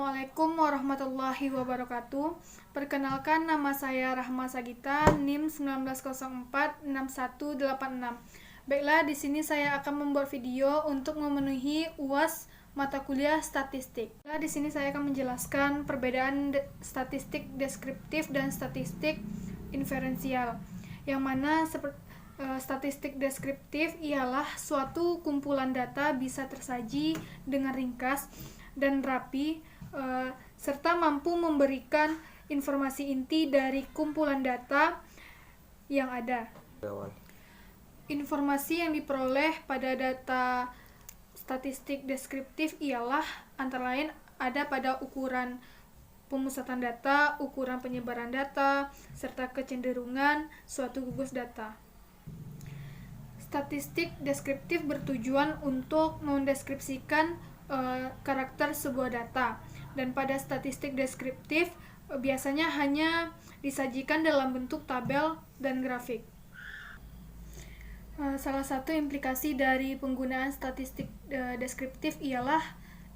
Assalamualaikum warahmatullahi wabarakatuh. Perkenalkan, nama saya Rahma Sagita, NIM 19046186. Baiklah, di sini saya akan membuat video untuk memenuhi UAS mata kuliah statistik. Di sini saya akan menjelaskan perbedaan statistik deskriptif dan statistik inferensial. Yang mana statistik deskriptif ialah suatu kumpulan data bisa tersaji dengan ringkas dan rapi, serta mampu memberikan informasi inti dari kumpulan data yang ada. Informasi yang diperoleh pada data statistik deskriptif ialah antara lain ada pada ukuran pemusatan data, ukuran penyebaran data, serta kecenderungan suatu gugus data. Statistik deskriptif bertujuan untuk mendeskripsikan karakter sebuah data, dan pada statistik deskriptif biasanya hanya disajikan dalam bentuk tabel dan grafik. Salah satu implikasi dari penggunaan statistik deskriptif ialah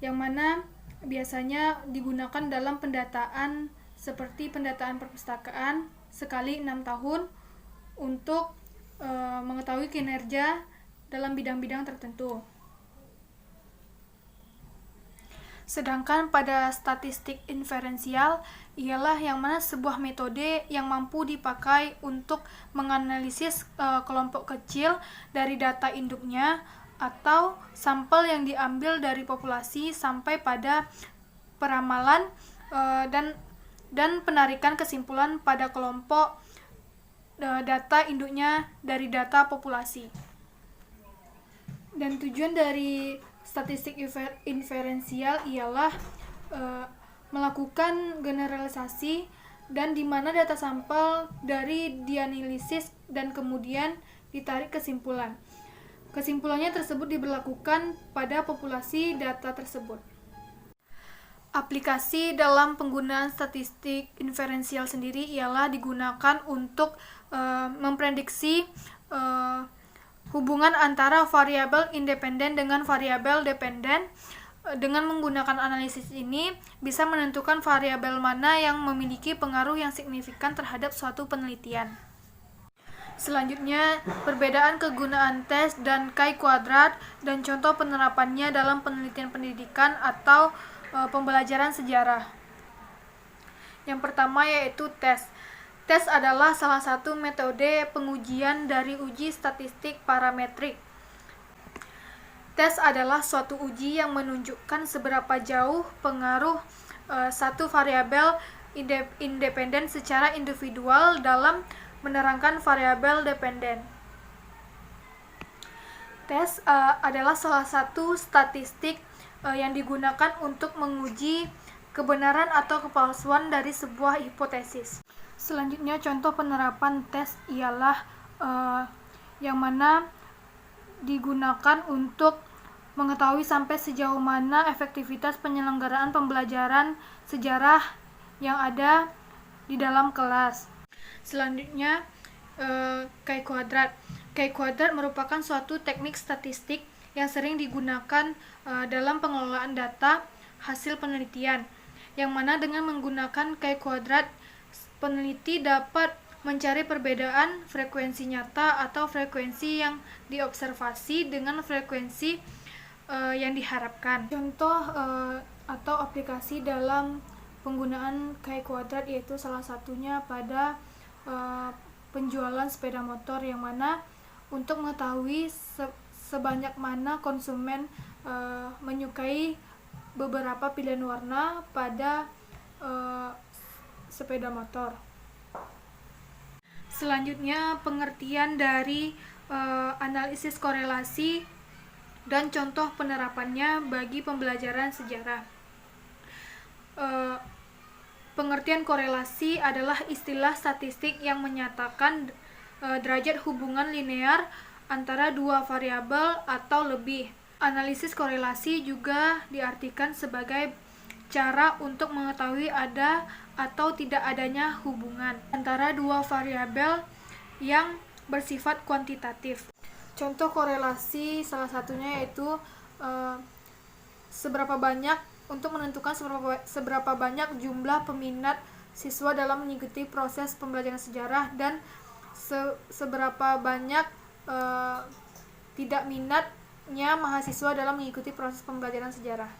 yang mana biasanya digunakan dalam pendataan seperti pendataan perpustakaan sekali 6 tahun untuk mengetahui kinerja dalam bidang-bidang tertentu. Sedangkan pada statistik inferensial ialah yang mana sebuah metode yang mampu dipakai untuk menganalisis kelompok kecil dari data induknya atau sampel yang diambil dari populasi sampai pada peramalan dan penarikan kesimpulan pada kelompok data induknya dari data populasi. Dan tujuan dari statistik inferensial ialah melakukan generalisasi dan di mana data sampel dari dianalisis dan kemudian ditarik kesimpulan. Kesimpulannya tersebut diberlakukan pada populasi data tersebut. Aplikasi dalam penggunaan statistik inferensial sendiri ialah digunakan untuk memprediksi hubungan antara variabel independen dengan variabel dependen. Dengan menggunakan analisis ini bisa menentukan variabel mana yang memiliki pengaruh yang signifikan terhadap suatu penelitian. Selanjutnya, perbedaan kegunaan tes dan chi-kuadrat dan contoh penerapannya dalam penelitian pendidikan atau pembelajaran sejarah. Yang pertama yaitu tes. Tes adalah salah satu metode pengujian dari uji statistik parametrik. Tes adalah suatu uji yang menunjukkan seberapa jauh pengaruh satu variabel independen secara individual dalam menerangkan variabel dependen. Tes adalah salah satu statistik yang digunakan untuk menguji kebenaran atau kepalsuan dari sebuah hipotesis. Selanjutnya, contoh penerapan tes ialah yang mana digunakan untuk mengetahui sampai sejauh mana efektivitas penyelenggaraan pembelajaran sejarah yang ada di dalam kelas. Selanjutnya, chi-kuadrat. Chi-kuadrat merupakan suatu teknik statistik yang sering digunakan dalam pengelolaan data hasil penelitian, yang mana dengan menggunakan chi-kuadrat peneliti dapat mencari perbedaan frekuensi nyata atau frekuensi yang diobservasi dengan frekuensi yang diharapkan. Contoh atau aplikasi dalam penggunaan chi-kuadrat yaitu salah satunya pada penjualan sepeda motor, yang mana untuk mengetahui sebanyak mana konsumen menyukai beberapa pilihan warna pada sepeda motor. Selanjutnya, pengertian dari analisis korelasi dan contoh penerapannya bagi pembelajaran sejarah. Pengertian korelasi adalah istilah statistik yang menyatakan derajat hubungan linear antara dua variabel atau lebih. Analisis korelasi juga diartikan sebagai cara untuk mengetahui ada atau tidak adanya hubungan antara dua variabel yang bersifat kuantitatif. Contoh korelasi salah satunya yaitu seberapa banyak untuk menentukan seberapa banyak jumlah peminat siswa dalam mengikuti proses pembelajaran sejarah dan seberapa banyak tidak minatnya mahasiswa dalam mengikuti proses pembelajaran sejarah.